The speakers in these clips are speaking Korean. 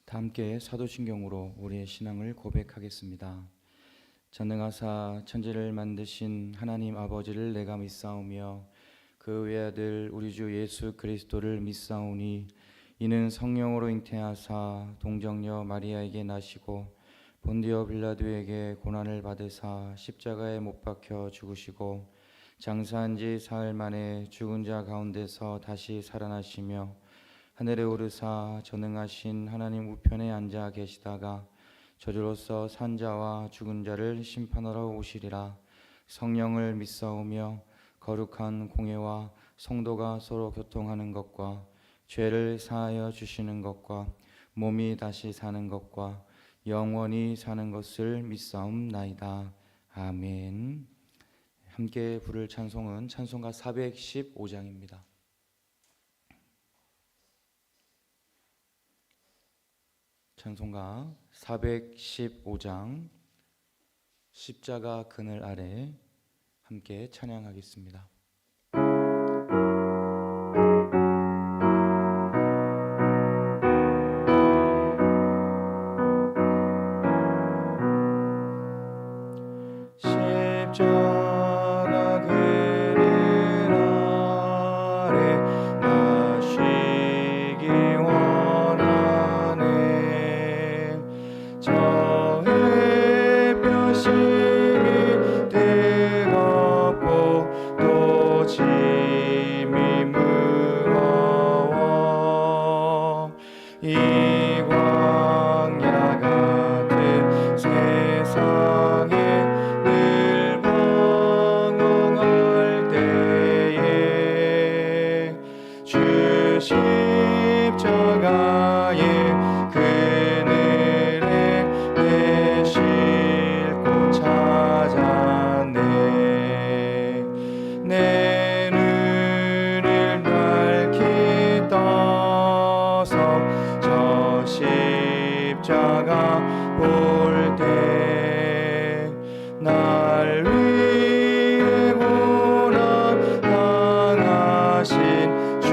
다 함께 사도신경으로 우리의 신앙을 고백하겠습니다. 전능하사 천지를 만드신 하나님 아버지를 내가 믿사오며 그 외아들 우리 주 예수 그리스도를 믿사오니 이는 성령으로 잉태하사 동정녀 마리아에게 나시고 본디오 빌라도에게 고난을 받으사 십자가에 못 박혀 죽으시고 장사한 지 사흘 만에 죽은 자 가운데서 다시 살아나시며 하늘에 오르사 전능하신 하나님 우편에 앉아 계시다가 저주로서 산 자와 죽은 자를 심판하러 오시리라. 성령을 믿사오며 거룩한 공예와 성도가 서로 교통하는 것과 죄를 사하여 주시는 것과 몸이 다시 사는 것과 영원히 사는 것을 믿사옵나이다. 아멘. 함께 부를 찬송은 찬송가 415장입니다. 찬송가 415장 십자가 그늘 아래 함께 찬양하겠습니다. 십자가 그늘 아래 나시기 원하네. 저 햇볕이 뜨겁고 또 짐이 무거워 이 광야 같은 세상에 늘 방황할 때에 주 십자가의 그늘에 내 싣고 찾았네. 내 눈을 밝히 떠서 저 십자가 볼 때 날 위해 고난 당하신 주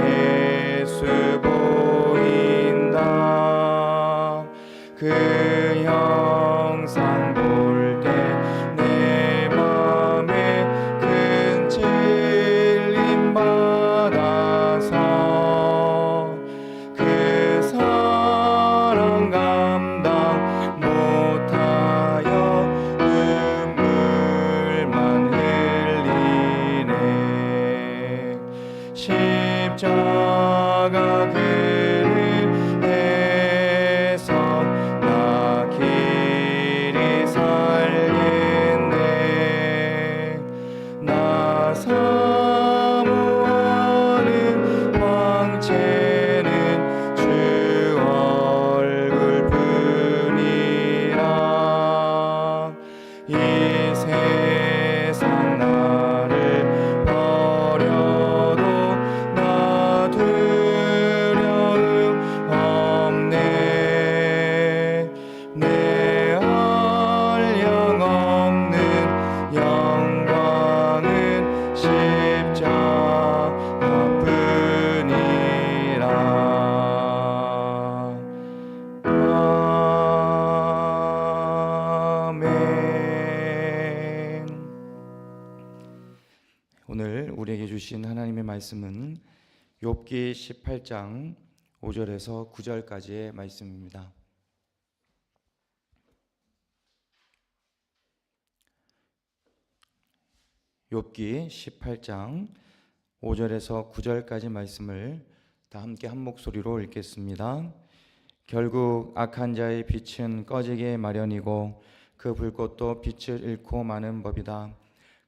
예수 보인다. 그 형상 볼 때 내 맘에 큰 찔림 받아서 그 사랑 감당 못하여 눈물만 흘리네. 십자가 그늘에서 나 길이 살겠네. 나 사모하는 광채는 주 얼굴 뿐이라. 이 세상 나를 버려도 나 두려움 없네. 내 한량 없는 영광은 십자가뿐이라. 아멘. 오늘 우리에게 주신 하나님의 말씀은 욥기 18장 5절에서 9절까지의 말씀입니다. 욥기 18장 5절에서 9절까지 말씀을 다 함께 한 목소리로 읽겠습니다. 결국 악한 자의 빛은 꺼지게 마련이고 그 불꽃도 빛을 잃고 마는 법이다.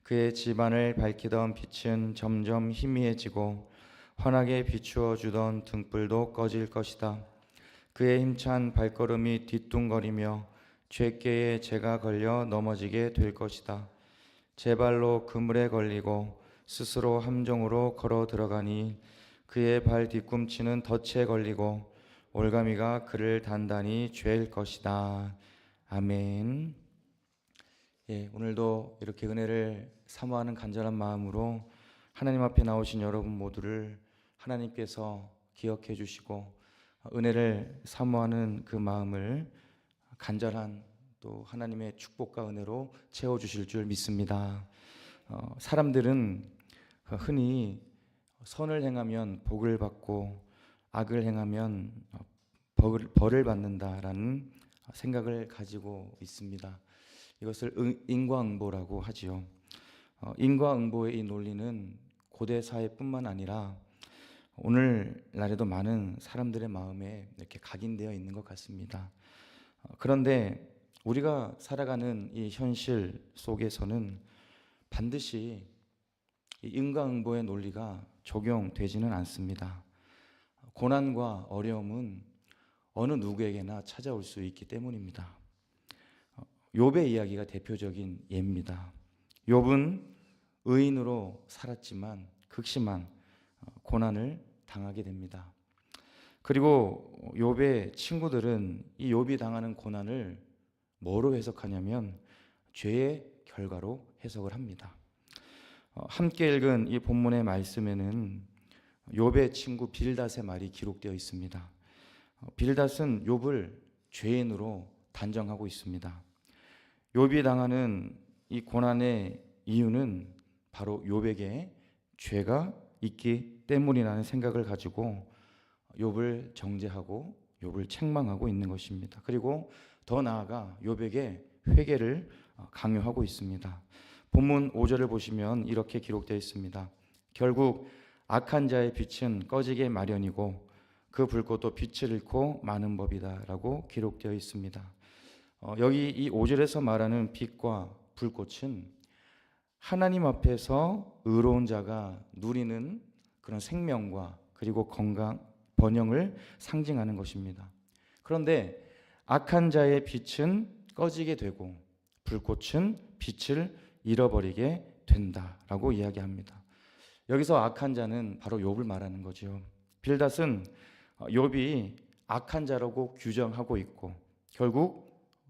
그의 집안을 밝히던 빛은 점점 희미해지고 환하게 비추어 주던 등불도 꺼질 것이다. 그의 힘찬 발걸음이 뒤뚱거리며 죄께에 죄가 걸려 넘어지게 될 것이다. 제 발로 그물에 걸리고 스스로 함정으로 걸어 들어가니 그의 발 뒤꿈치는 덫에 걸리고 올가미가 그를 단단히 죄일 것이다. 아멘. 오늘도 이렇게 은혜를 사모하는 간절한 마음으로 하나님 앞에 나오신 여러분 모두를 하나님께서 기억해 주시고 은혜를 사모하는 그 마음을 간절한 또 하나님의 축복과 은혜로 채워주실 줄 믿습니다. 사람들은 흔히 선을 행하면 복을 받고 악을 행하면 벌을 받는다라는 생각을 가지고 있습니다. 이것을 인과응보라고 하지요. 인과응보의 이 논리는 고대 사회뿐만 아니라 오늘날에도 많은 사람들의 마음에 이렇게 각인되어 있는 것 같습니다. 그런데 우리가 살아가는 이 현실 속에서는 반드시 이 인과응보의 논리가 적용되지는 않습니다. 고난과 어려움은 어느 누구에게나 찾아올 수 있기 때문입니다. 욥의 이야기가 대표적인 예입니다. 욥은 의인으로 살았지만 극심한 고난을 당하게 됩니다. 그리고 욥의 친구들은 이 욥이 당하는 고난을 뭐로 해석하냐면 죄의 결과로 해석을 합니다. 함께 읽은 이 본문의 말씀에는 욥의 친구 빌닷의 말이 기록되어 있습니다. 빌닷은 욥을 죄인으로 단정하고 있습니다. 욥이 당하는 이 고난의 이유는 바로 욥에게 죄가 있기 때문이라는 생각을 가지고 욥을 정죄하고 욥을 책망하고 있는 것입니다. 그리고 더 나아가 욥에게 회개를 강요하고 있습니다. 본문 5절을 보시면 이렇게 기록되어 있습니다. 결국 악한 자의 빛은 꺼지게 마련이고 그 불꽃도 빛을 잃고 마는 법이다 라고 기록되어 있습니다. 여기 이 5절에서 말하는 빛과 불꽃은 하나님 앞에서 의로운 자가 누리는 그런 생명과 그리고 건강, 번영을 상징하는 것입니다. 그런데 악한 자의 빛은 꺼지게 되고 불꽃은 빛을 잃어버리게 된다라고 이야기합니다. 여기서 악한 자는 바로 욥을 말하는 거죠. 빌닷은 욥이 악한 자라고 규정하고 있고 결국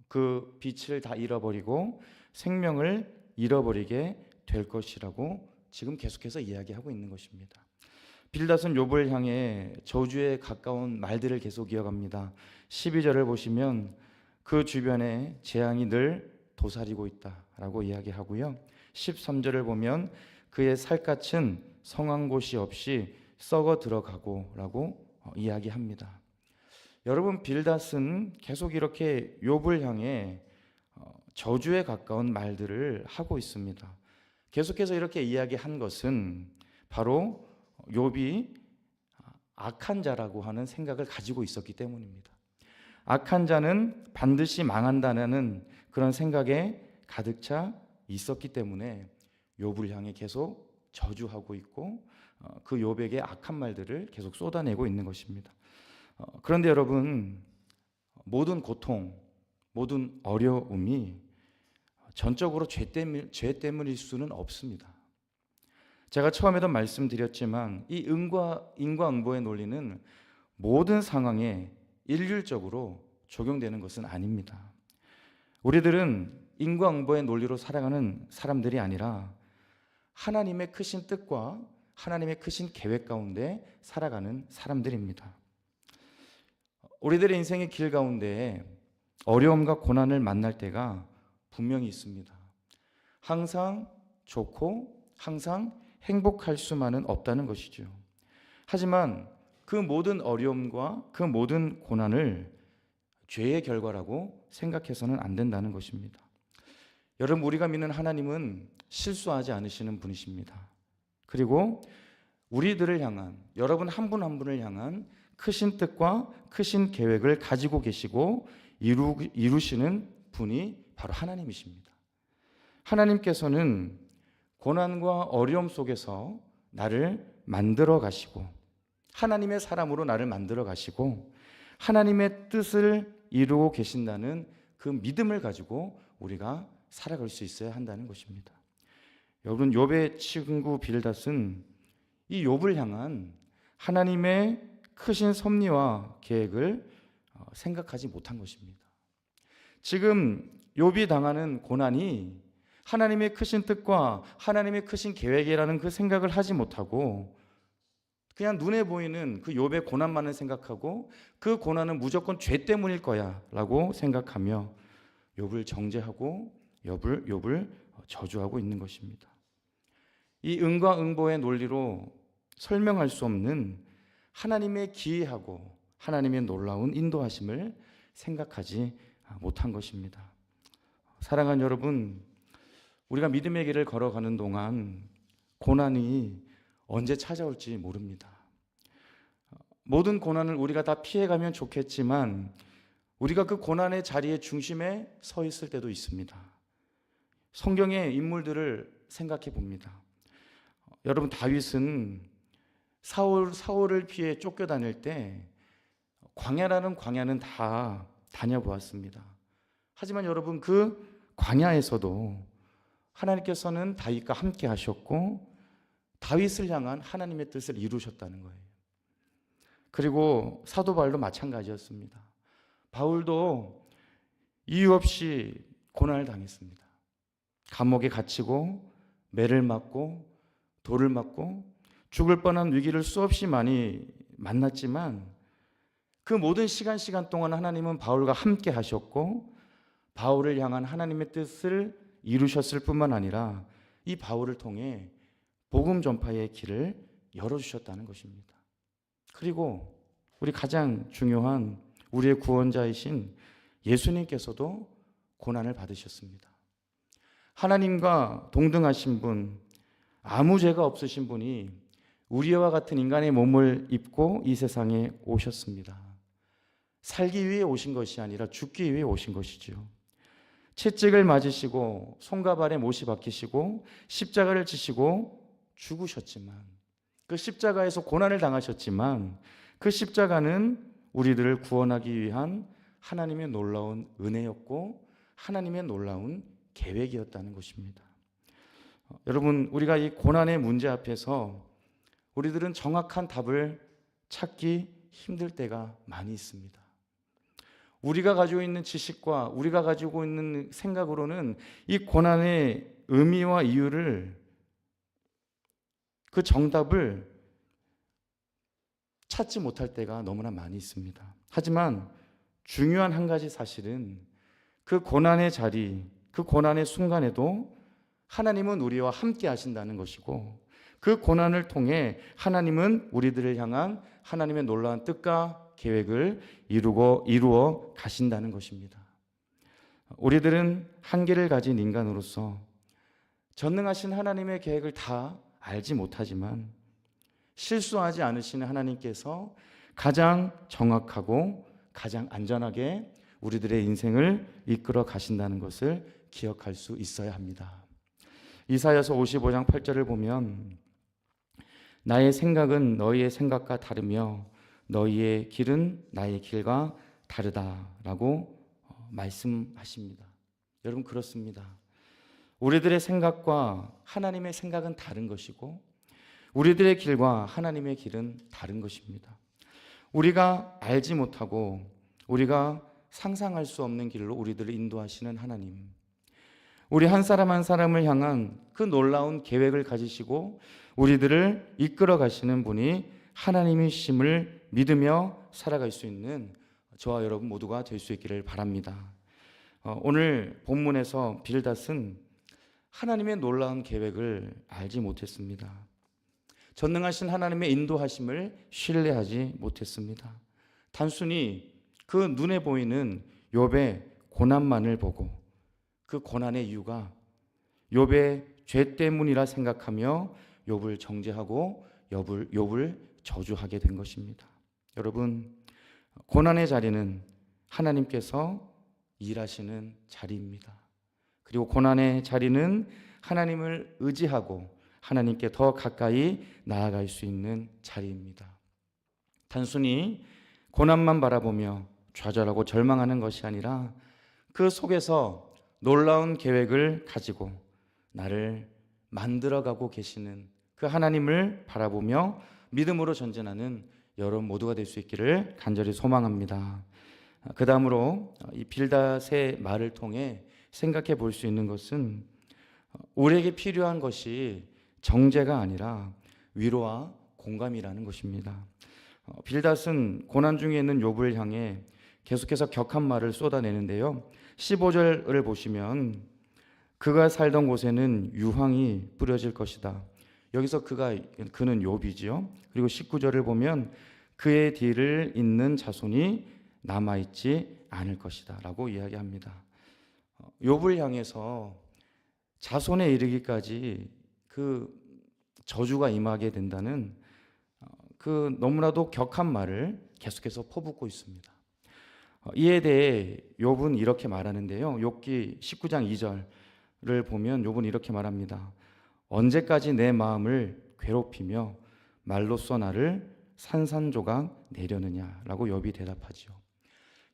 그 빛을 다 잃어버리고 생명을 잃어버리게 될 것이라고 지금 계속해서 이야기하고 있는 것입니다. 빌닷은 욥을 향해 저주에 가까운 말들을 계속 이어갑니다. 12절을 보시면 그 주변에 재앙이 늘 도사리고 있다라고 이야기하고요. 13절을 보면 그의 살갗은 성한 곳이 없이 썩어 들어가고 라고 이야기합니다. 여러분, 빌닷은 계속 이렇게 욥을 향해 저주에 가까운 말들을 하고 있습니다. 계속해서 이렇게 이야기한 것은 바로 욥이 악한 자라고 하는 생각을 가지고 있었기 때문입니다. 악한 자는 반드시 망한다는 그런 생각에 가득 차 있었기 때문에 욥을 향해 계속 저주하고 있고 그 욥에게 악한 말들을 계속 쏟아내고 있는 것입니다. 그런데 여러분, 모든 고통, 모든 어려움이 전적으로 죄 때문일 수는 없습니다. 제가 처음에도 말씀드렸지만 이 인과응보의 논리는 모든 상황에 일률적으로 적용되는 것은 아닙니다. 우리들은 인과응보의 논리로 살아가는 사람들이 아니라 하나님의 크신 뜻과 하나님의 크신 계획 가운데 살아가는 사람들입니다. 우리들의 인생의 길 가운데 어려움과 고난을 만날 때가 분명히 있습니다. 항상 좋고 항상 행복할 수만은 없다는 것이죠. 하지만 그 모든 어려움과 그 모든 고난을 죄의 결과라고 생각해서는 안 된다는 것입니다. 여러분, 우리가 믿는 하나님은 실수하지 않으시는 분이십니다. 그리고 우리들을 향한, 여러분 한 분 한 분을 향한 크신 뜻과 크신 계획을 가지고 계시고 이루시는 분이 바로 하나님이십니다. 하나님께서는 고난과 어려움 속에서 나를 만들어 가시고 하나님의 사람으로 나를 만들어 가시고 하나님의 뜻을 이루고 계신다는 그 믿음을 가지고 우리가 살아갈 수 있어야 한다는 것입니다. 여러분, 욥의 친구 빌닷은 이 욥을 향한 하나님의 크신 섭리와 계획을 생각하지 못한 것입니다. 지금 욥이 당하는 고난이 하나님의 크신 뜻과 하나님의 크신 계획이라는 그 생각을 하지 못하고 그냥 눈에 보이는 그 욥의 고난만을 생각하고 그 고난은 무조건 죄 때문일 거야 라고 생각하며 욥을 정죄하고 욥을 저주하고 있는 것입니다. 이 응과 응보의 논리로 설명할 수 없는 하나님의 기이하고 하나님의 놀라운 인도하심을 생각하지 못한 것입니다. 사랑하는 여러분, 우리가 믿음의 길을 걸어가는 동안 고난이 언제 찾아올지 모릅니다. 모든 고난을 우리가 다 피해가면 좋겠지만 우리가 그 고난의 자리의 중심에 서 있을 때도 있습니다. 성경의 인물들을 생각해 봅니다. 여러분, 다윗은 사울을 피해 쫓겨다닐 때 광야는 다 다녀보았습니다. 하지만 여러분, 그 광야에서도 하나님께서는 다윗과 함께 하셨고 다윗을 향한 하나님의 뜻을 이루셨다는 거예요. 그리고 사도 바울도 마찬가지였습니다. 바울도 이유 없이 고난을 당했습니다. 감옥에 갇히고 매를 맞고 돌을 맞고 죽을 뻔한 위기를 수없이 많이 만났지만 그 모든 시간 동안 하나님은 바울과 함께 하셨고 바울을 향한 하나님의 뜻을 이루셨을 뿐만 아니라 이 바울을 통해 복음 전파의 길을 열어주셨다는 것입니다. 그리고 우리 가장 중요한 우리의 구원자이신 예수님께서도 고난을 받으셨습니다. 하나님과 동등하신 분, 아무 죄가 없으신 분이 우리와 같은 인간의 몸을 입고 이 세상에 오셨습니다. 살기 위해 오신 것이 아니라 죽기 위해 오신 것이지요. 채찍을 맞으시고 손과 발에 못이 박히시고 십자가를 지시고 죽으셨지만 그 십자가에서 고난을 당하셨지만 그 십자가는 우리들을 구원하기 위한 하나님의 놀라운 은혜였고 하나님의 놀라운 계획이었다는 것입니다. 여러분, 우리가 이 고난의 문제 앞에서 우리들은 정확한 답을 찾기 힘들 때가 많이 있습니다. 우리가 가지고 있는 지식과 우리가 가지고 있는 생각으로는 이 고난의 의미와 이유를 그 정답을 찾지 못할 때가 너무나 많이 있습니다. 하지만 중요한 한 가지 사실은 그 고난의 자리, 그 고난의 순간에도 하나님은 우리와 함께 하신다는 것이고 그 고난을 통해 하나님은 우리들을 향한 하나님의 놀라운 뜻과 계획을 이루어 가신다는 것입니다. 우리들은 한계를 가진 인간으로서 전능하신 하나님의 계획을 다 알지 못하지만 실수하지 않으시는 하나님께서 가장 정확하고 가장 안전하게 우리들의 인생을 이끌어 가신다는 것을 기억할 수 있어야 합니다. 이사야서 55장 8절을 보면 나의 생각은 너희의 생각과 다르며 너희의 길은 나의 길과 다르다라고 말씀하십니다. 여러분, 그렇습니다. 우리들의 생각과 하나님의 생각은 다른 것이고 우리들의 길과 하나님의 길은 다른 것입니다. 우리가 알지 못하고 우리가 상상할 수 없는 길로 우리들을 인도하시는 하나님, 우리 한 사람 한 사람을 향한 그 놀라운 계획을 가지시고 우리들을 이끌어 가시는 분이 하나님이심을 믿으며 살아갈 수 있는 저와 여러분 모두가 될 수 있기를 바랍니다. 오늘 본문에서 빌닷은 하나님의 놀라운 계획을 알지 못했습니다. 전능하신 하나님의 인도하심을 신뢰하지 못했습니다. 단순히 그 눈에 보이는 욥의 고난만을 보고 그 고난의 이유가 욥의 죄 때문이라 생각하며 욥을 정죄하고 욥을 저주하게 된 것입니다. 여러분, 고난의 자리는 하나님께서 일하시는 자리입니다. 그리고 고난의 자리는 하나님을 의지하고 하나님께 더 가까이 나아갈 수 있는 자리입니다. 단순히 고난만 바라보며 좌절하고 절망하는 것이 아니라 그 속에서 놀라운 계획을 가지고 나를 만들어가고 계시는 그 하나님을 바라보며 믿음으로 전진하는 여러분 모두가 될 수 있기를 간절히 소망합니다. 그 다음으로 이 빌닷의 말을 통해 생각해 볼 수 있는 것은 우리에게 필요한 것이 정죄가 아니라 위로와 공감이라는 것입니다. 빌닷은 고난 중에 있는 욥을 향해 계속해서 격한 말을 쏟아내는데요. 15절을 보시면 그가 살던 곳에는 유황이 뿌려질 것이다. 여기서 그는 욥이지요. 그리고 19절을 보면 그의 뒤를 잇는 자손이 남아있지 않을 것이다 라고 이야기합니다. 욥을 향해서 자손에 이르기까지 그 저주가 임하게 된다는 그 너무나도 격한 말을 계속해서 퍼붓고 있습니다. 이에 대해 욥은 이렇게 말하는데요. 욥기 19장 2절을 보면 욥은 이렇게 말합니다. 언제까지 내 마음을 괴롭히며 말로써 나를 산산조각 내려느냐라고 욥이 대답하죠.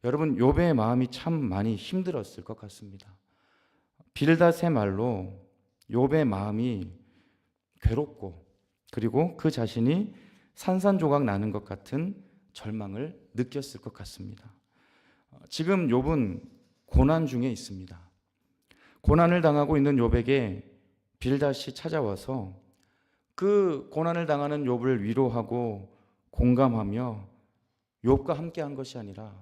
여러분, 욥의 마음이 참 많이 힘들었을 것 같습니다. 빌닷의 말로 욥의 마음이 괴롭고 그리고 그 자신이 산산조각 나는 것 같은 절망을 느꼈을 것 같습니다. 지금 욥은 고난 중에 있습니다. 고난을 당하고 있는 욥에게 빌닷이 찾아와서 그 고난을 당하는 욥을 위로하고 공감하며 욥과 함께한 것이 아니라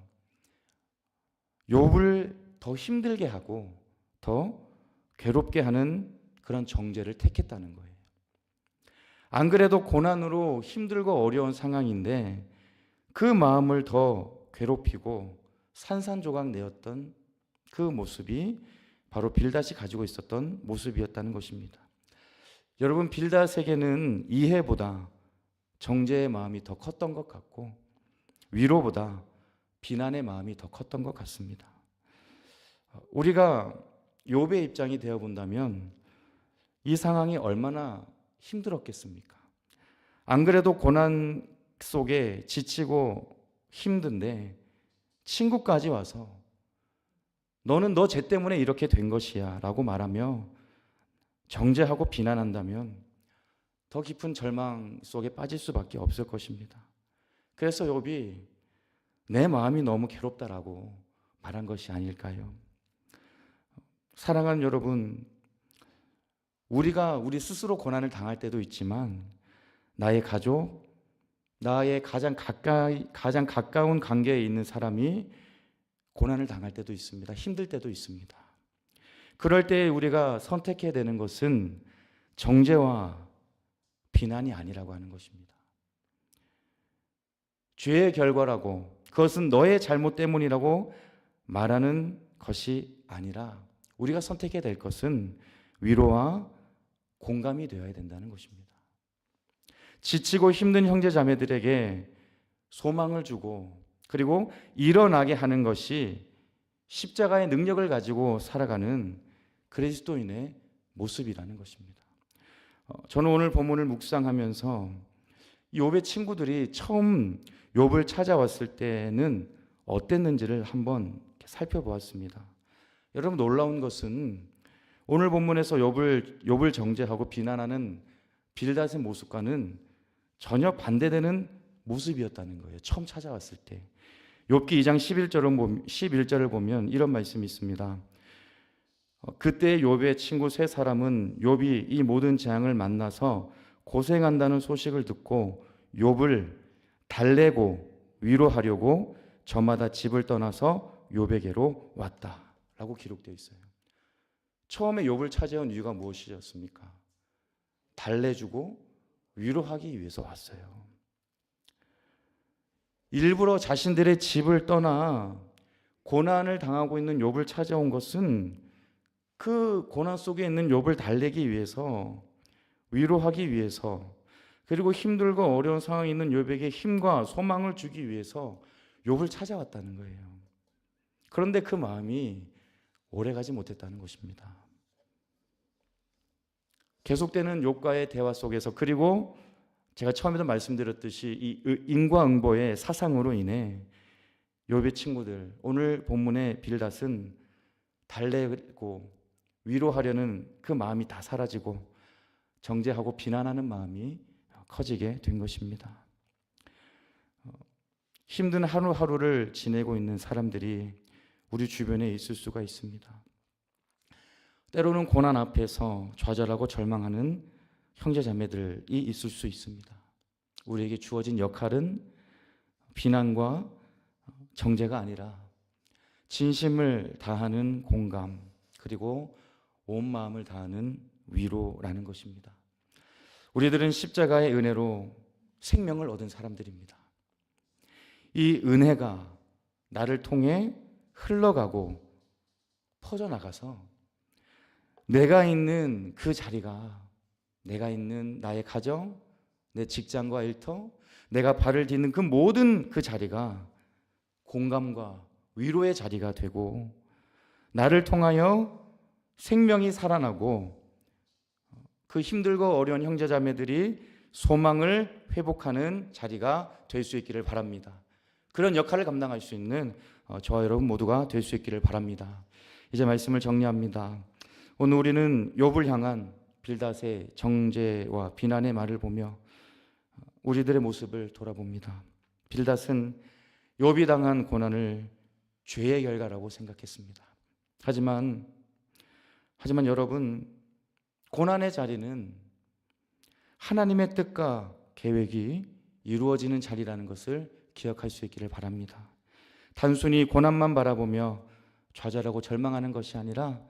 욥을 더 힘들게 하고 더 괴롭게 하는 그런 정죄를 택했다는 거예요. 안 그래도 고난으로 힘들고 어려운 상황인데 그 마음을 더 괴롭히고 산산조각 내었던 그 모습이 바로 빌닷이 가지고 있었던 모습이었다는 것입니다. 여러분, 빌닷에게는 이해보다 정죄의 마음이 더 컸던 것 같고 위로보다 비난의 마음이 더 컸던 것 같습니다. 우리가 욥의 입장이 되어 본다면 이 상황이 얼마나 힘들었겠습니까? 안 그래도 고난 속에 지치고 힘든데 친구까지 와서 너는 너 죄 때문에 이렇게 된 것이야 라고 말하며 정죄하고 비난한다면 더 깊은 절망 속에 빠질 수밖에 없을 것입니다. 그래서 욥이 내 마음이 너무 괴롭다라고 말한 것이 아닐까요? 사랑하는 여러분, 우리가 우리 스스로 고난을 당할 때도 있지만 나의 가족, 나의 가장 가까운 관계에 있는 사람이 고난을 당할 때도 있습니다. 힘들 때도 있습니다. 그럴 때 우리가 선택해야 되는 것은 정죄와 비난이 아니라고 하는 것입니다. 죄의 결과라고 그것은 너의 잘못 때문이라고 말하는 것이 아니라 우리가 선택해야 될 것은 위로와 공감이 되어야 된다는 것입니다. 지치고 힘든 형제 자매들에게 소망을 주고 그리고 일어나게 하는 것이 십자가의 능력을 가지고 살아가는 그리스도인의 모습이라는 것입니다. 저는 오늘 본문을 묵상하면서 욥의 친구들이 처음 욥을 찾아왔을 때는 어땠는지를 한번 살펴보았습니다. 여러분, 놀라운 것은 오늘 본문에서 욥을 정죄하고 비난하는 빌닷의 모습과는 전혀 반대되는 모습이었다는 거예요. 처음 찾아왔을 때. 욥기 2장 11절을 보면 이런 말씀이 있습니다. 그때 욥의 친구 세 사람은 욥이 이 모든 재앙을 만나서 고생한다는 소식을 듣고 욥을 달래고 위로하려고 저마다 집을 떠나서 욥에게로 왔다라고 기록되어 있어요. 처음에 욥을 찾아온 이유가 무엇이었습니까? 달래주고 위로하기 위해서 왔어요. 일부러 자신들의 집을 떠나 고난을 당하고 있는 욥을 찾아온 것은 그 고난 속에 있는 욥을 달래기 위해서, 위로하기 위해서, 그리고 힘들고 어려운 상황에 있는 욥에게 힘과 소망을 주기 위해서 욥을 찾아왔다는 거예요. 그런데 그 마음이 오래가지 못했다는 것입니다. 계속되는 욥과의 대화 속에서, 그리고 제가 처음에도 말씀드렸듯이 이 인과응보의 사상으로 인해 욥의 친구들, 오늘 본문의 빌닷은 달래고 위로하려는 그 마음이 다 사라지고 정죄하고 비난하는 마음이 커지게 된 것입니다. 힘든 하루하루를 지내고 있는 사람들이 우리 주변에 있을 수가 있습니다. 때로는 고난 앞에서 좌절하고 절망하는 형제자매들이 있을 수 있습니다. 우리에게 주어진 역할은 비난과 정죄가 아니라 진심을 다하는 공감, 그리고 온 마음을 다하는 위로라는 것입니다. 우리들은 십자가의 은혜로 생명을 얻은 사람들입니다. 이 은혜가 나를 통해 흘러가고 퍼져나가서 내가 있는 그 자리가, 내가 있는 나의 가정, 내 직장과 일터, 내가 발을 딛는 그 모든 그 자리가 공감과 위로의 자리가 되고, 나를 통하여 생명이 살아나고 그 힘들고 어려운 형제자매들이 소망을 회복하는 자리가 될 수 있기를 바랍니다. 그런 역할을 감당할 수 있는 저와 여러분 모두가 될 수 있기를 바랍니다. 이제 말씀을 정리합니다. 오늘 우리는 욥을 향한 빌닷의 정죄와 비난의 말을 보며 우리들의 모습을 돌아봅니다. 빌닷은 욥이 당한 고난을 죄의 결과라고 생각했습니다. 하지만 여러분, 고난의 자리는 하나님의 뜻과 계획이 이루어지는 자리라는 것을 기억할 수 있기를 바랍니다. 단순히 고난만 바라보며 좌절하고 절망하는 것이 아니라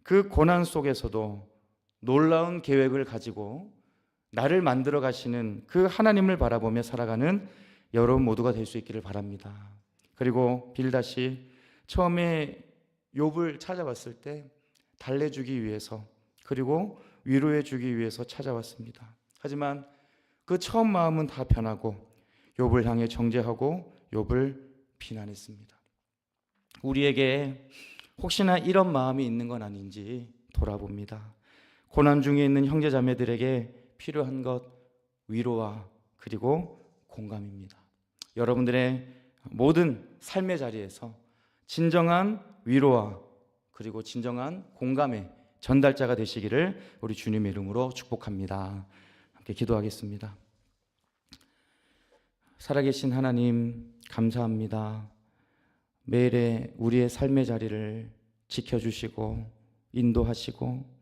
그 고난 속에서도 놀라운 계획을 가지고 나를 만들어 가시는 그 하나님을 바라보며 살아가는 여러분 모두가 될 수 있기를 바랍니다. 그리고 빌닷이 처음에 욥을 찾아왔을 때 달래주기 위해서, 그리고 위로해 주기 위해서 찾아왔습니다. 하지만 그 처음 마음은 다 변하고 욥을 향해 정죄하고 욥을 비난했습니다. 우리에게 혹시나 이런 마음이 있는 건 아닌지 돌아봅니다. 고난 중에 있는 형제자매들에게 필요한 것, 위로와 그리고 공감입니다. 여러분들의 모든 삶의 자리에서 진정한 위로와 그리고 진정한 공감의 전달자가 되시기를 우리 주님의 이름으로 축복합니다. 함께 기도하겠습니다. 살아계신 하나님, 감사합니다. 매일의 우리의 삶의 자리를 지켜주시고 인도하시고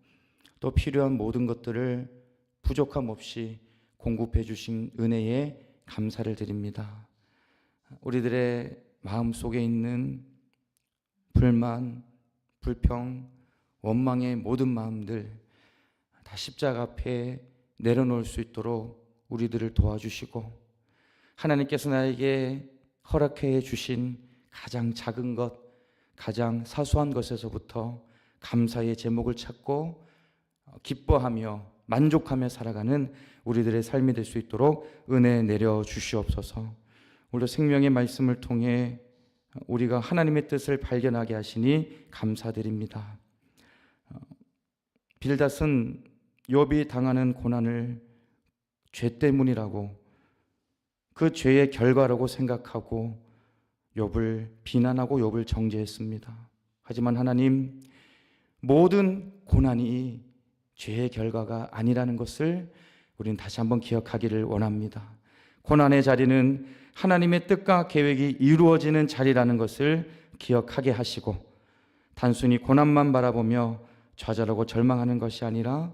또 필요한 모든 것들을 부족함 없이 공급해 주신 은혜에 감사를 드립니다. 우리들의 마음속에 있는 불만, 불평, 원망의 모든 마음들 다 십자가 앞에 내려놓을 수 있도록 우리들을 도와주시고, 하나님께서 나에게 허락해 주신 가장 작은 것, 가장 사소한 것에서부터 감사의 제목을 찾고 기뻐하며 만족하며 살아가는 우리들의 삶이 될 수 있도록 은혜 내려 주시옵소서. 오늘도 생명의 말씀을 통해 우리가 하나님의 뜻을 발견하게 하시니 감사드립니다. 빌닷은 욥이 당하는 고난을 죄 때문이라고, 그 죄의 결과라고 생각하고 욥을 비난하고 욥을 정죄했습니다. 하지만 하나님, 모든 고난이 죄의 결과가 아니라는 것을 우리는 다시 한번 기억하기를 원합니다. 고난의 자리는 하나님의 뜻과 계획이 이루어지는 자리라는 것을 기억하게 하시고, 단순히 고난만 바라보며 좌절하고 절망하는 것이 아니라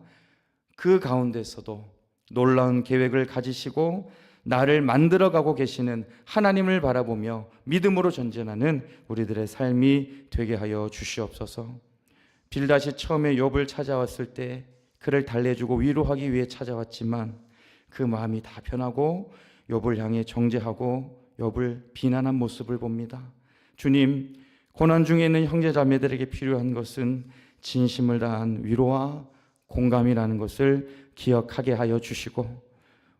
그 가운데서도 놀라운 계획을 가지시고 나를 만들어가고 계시는 하나님을 바라보며 믿음으로 전진하는 우리들의 삶이 되게 하여 주시옵소서. 빌닷이 처음에 욥을 찾아왔을 때 그를 달래주고 위로하기 위해 찾아왔지만 그 마음이 다 변하고 욥을 향해 정죄하고 욥을 비난한 모습을 봅니다. 주님, 고난 중에 있는 형제자매들에게 필요한 것은 진심을 다한 위로와 공감이라는 것을 기억하게 하여 주시고,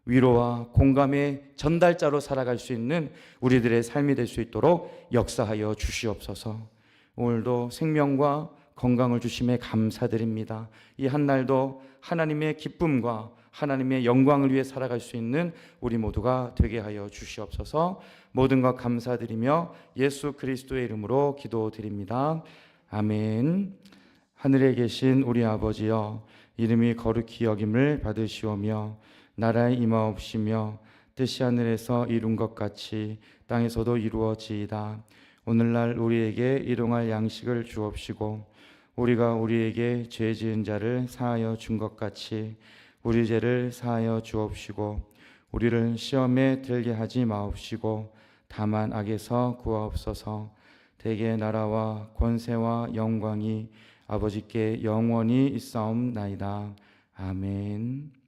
위로와 공감의 전달자로 살아갈 수 있는 우리들의 삶이 될 수 있도록 역사하여 주시옵소서. 오늘도 생명과 건강을 주심에 감사드립니다. 이 한날도 하나님의 기쁨과 하나님의 영광을 위해 살아갈 수 있는 우리 모두가 되게 하여 주시옵소서. 모든 것 감사드리며 예수 그리스도의 이름으로 기도드립니다. 아멘. 하늘에 계신 우리 아버지여, 이름이 거룩히 여김을 받으시오며 나라의 임하옵시며 뜻이 하늘에서 이룬 것 같이 땅에서도 이루어지이다. 오늘날 우리에게 일용할 양식을 주옵시고 우리가 우리에게 죄 지은 자를 사하여 준 것 같이 우리 죄를 사하여 주옵시고 우리를 시험에 들게 하지 마옵시고 다만 악에서 구하옵소서. 대개 나라와 권세와 영광이 아버지께 영원히 있사옵나이다. 아멘.